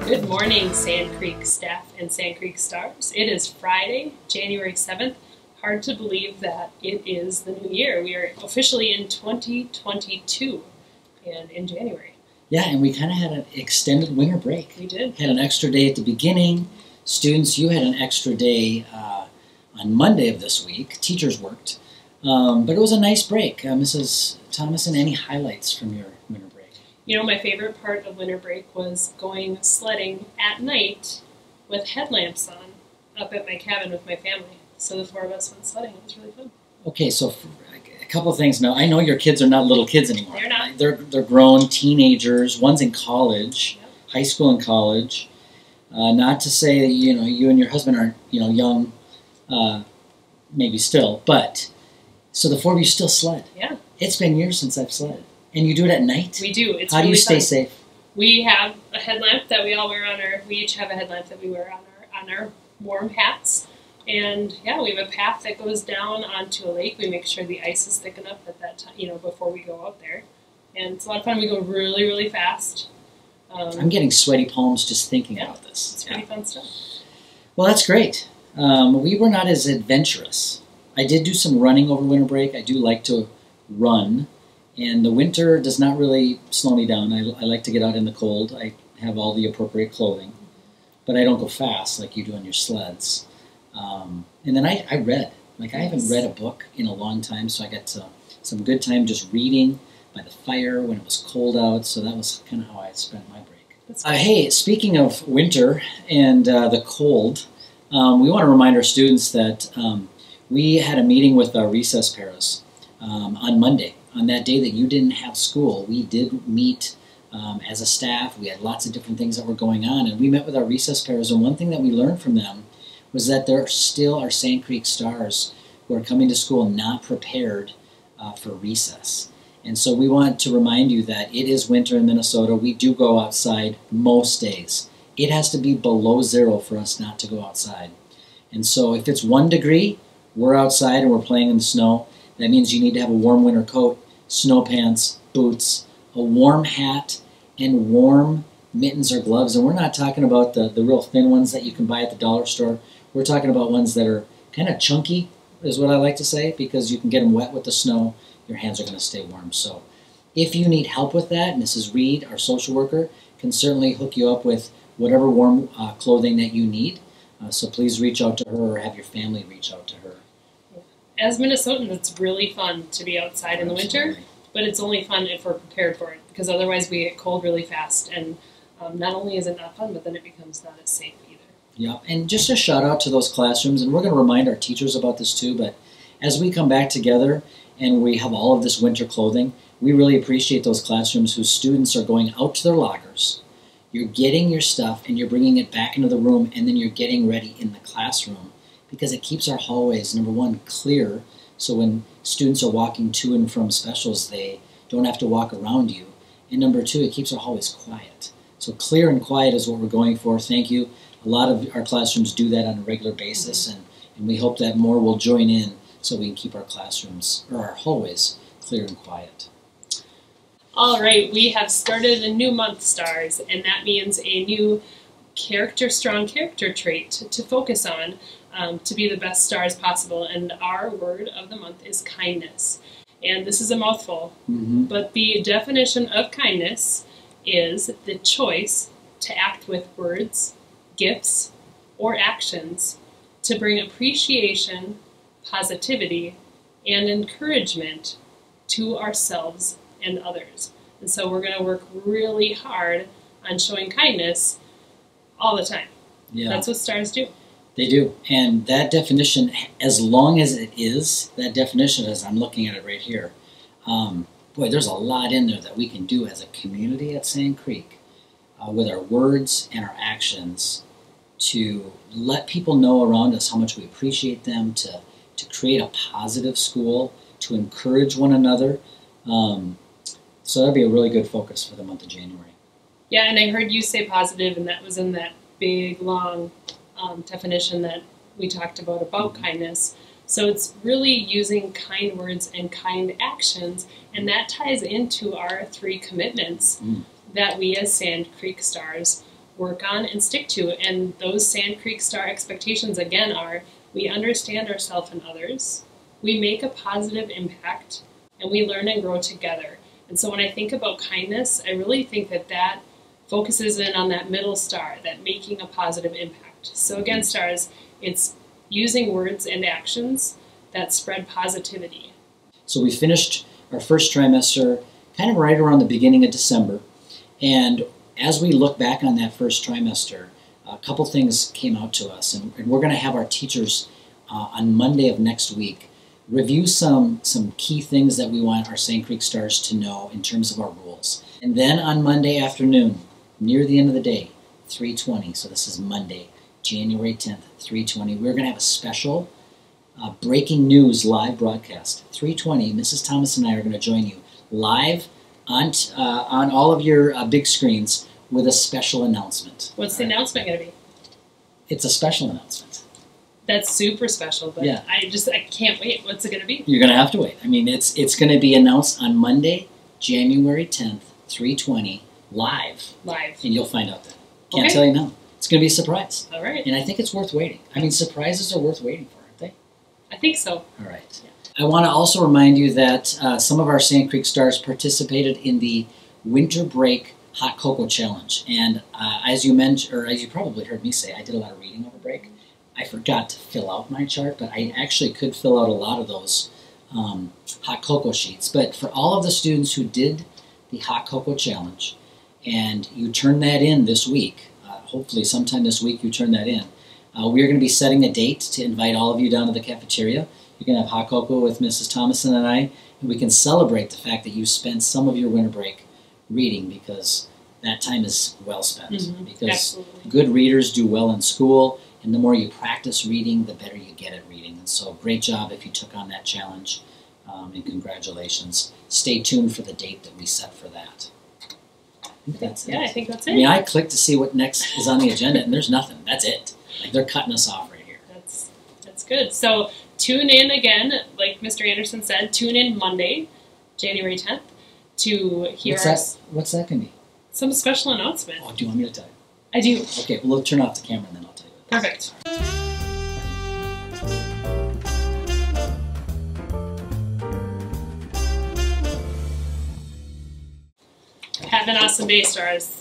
Good morning, Sand Creek staff and Sand Creek stars. It is Friday, January 7th. Hard to believe that it is the new year. We are officially in 2022 and in January. Yeah, and we kind of had an extended winter break. We did. Had an extra day at the beginning. Students, you had an extra day on Monday of this week. Teachers worked. But it was a nice break. Mrs. Thomason, any highlights from your winter break? You know, my favorite part of winter break was going sledding at night with headlamps on up at my cabin with my family. So the four of us went sledding. It was really fun. Okay, so a couple of things now. I know your kids are not little kids anymore. They're not. They're grown teenagers. One's in college, Yep. high school and college. Not to say that you and your husband aren't young, maybe still, but so the four of you still sled. Yeah. It's been years since I've sled, and you do it at night. We do. It's How do really you stay fun. safe? We have a headlamp that we all wear on our. We each have a headlamp that we wear on our warm hats, and yeah, we have a path that goes down onto a lake. We make sure the ice is thick enough at that time, before we go out there, and it's a lot of fun. We go really, really fast. I'm getting sweaty palms just thinking about this. It's pretty fun stuff. Well, that's great. We were not as adventurous. I did do some running over winter break. I do like to run. And the winter does not really slow me down. I like to get out in the cold. I have all the appropriate clothing. But I don't go fast like you do on your sleds. And then I read. Like, I haven't read a book in a long time, so I got some good time just reading by the fire when it was cold out. So that was kind of how I spent my break. Hey, speaking of winter and the cold, we want to remind our students that we had a meeting with our recess paras on Monday. On that day that you didn't have school, we did meet as a staff. We had lots of different things that were going on, and we met with our recess paras, and one thing that we learned from them was that there still are Sand Creek stars who are coming to school not prepared for recess. And so we want to remind you that it is winter in Minnesota. We do go outside most days. It has to be below 0 for us not to go outside. And so if it's 1 degree, we're outside and we're playing in the snow. That means you need to have a warm winter coat, snow pants, boots, a warm hat, and warm mittens or gloves. And we're not talking about the real thin ones that you can buy at the dollar store. We're talking about ones that are kind of chunky, is what I like to say, because you can get them wet with the snow. Your hands are going to stay warm. So if you need help with that, Mrs. Reed, our social worker, can certainly hook you up with whatever warm clothing that you need. So please reach out to her or have your family reach out to her. As Minnesotans, it's really fun to be outside in the winter, but it's only fun if we're prepared for it, because otherwise we get cold really fast, and not only is it not fun, but then it becomes not as safe either. Yeah, and just a shout out to those classrooms, and we're going to remind our teachers about this too, but as we come back together and we have all of this winter clothing, we really appreciate those classrooms whose students are going out to their lockers. You're getting your stuff and you're bringing it back into the room, and then you're getting ready in the classroom, because it keeps our hallways, number one, clear, so when students are walking to and from specials, they don't have to walk around you. And number two, it keeps our hallways quiet. So clear and quiet is what we're going for. Thank you. A lot of our classrooms do that on a regular basis, and we hope that more will join in so we can keep our classrooms, or our hallways, clear and quiet. All right, we have started a new month, stars, and that means a new strong character trait to focus on to be the best stars possible. And our word of the month is kindness. And this is a mouthful, but the definition of kindness is the choice to act with words, gifts, or actions to bring appreciation, positivity, and encouragement to ourselves and others. And so we're going to work really hard on showing kindness all the time. Yeah. That's what stars do. They do. And that definition, as long as it is, that definition, as I'm looking at it right here, boy, there's a lot in there that we can do as a community at Sand Creek with our words and our actions to let people know around us how much we appreciate them, to create a positive school, to encourage one another. So that'd be a really good focus for the month of January. Yeah, and I heard you say positive, and that was in that big, long definition that we talked about kindness. So it's really using kind words and kind actions, and that ties into our 3 commitments that we as Sand Creek Stars work on and stick to. And those Sand Creek Star expectations, again, are we understand ourselves and others, we make a positive impact, and we learn and grow together. And so when I think about kindness, I really think that that focuses in on that middle star, that making a positive impact. So again, stars, it's using words and actions that spread positivity. So we finished our first trimester kind of right around the beginning of December. And as we look back on that first trimester, a couple things came out to us. And we're going to have our teachers on Monday of next week review some key things that we want our Sand Creek Stars to know in terms of our rules. And then on Monday afternoon, near the end of the day, 3:20, so this is Monday, January 10th, 3:20, we're going to have a special breaking news live broadcast. 3:20, Mrs. Thomas and I are going to join you live on all of your big screens with a special announcement. What's the announcement going to be? It's a special announcement. That's super special, but yeah. I can't wait. What's it going to be? You're going to have to wait. I mean, it's going to be announced on Monday, January 10th, 3:20, live. Live. And you'll find out then. Can't tell you now. It's going to be a surprise. All right. And I think it's worth waiting. I mean, surprises are worth waiting for, aren't they? I think so. All right. Yeah. I want to also remind you that some of our Sand Creek Stars participated in the Winter Break Hot Cocoa Challenge. And as you mentioned, or as you probably heard me say, I did a lot of reading over break. I forgot to fill out my chart, but I actually could fill out a lot of those hot cocoa sheets. But for all of the students who did the Hot Cocoa Challenge, and you turn that in this week, hopefully sometime this week you turn that in, we are going to be setting a date to invite all of you down to the cafeteria. You can have hot cocoa with Mrs. Thomason and I, and we can celebrate the fact that you spent some of your winter break reading, because that time is well spent. Mm-hmm. Because Absolutely. Good readers do well in school, and the more you practice reading, the better you get at reading. And so great job if you took on that challenge, and congratulations. Stay tuned for the date that we set for that. I think that's it. Yeah, I think that's it. I mean, I clicked to see what next is on the agenda, and there's nothing. That's it. Like, they're cutting us off right here. That's good. So tune in again, like Mr. Anderson said, tune in Monday, January 10th, to hear What's that going to be? some special announcement. Oh, do you want me to tell you? I do. Okay, well, we'll turn off the camera, and then I'll tell you. Perfect. Have an awesome day, stars.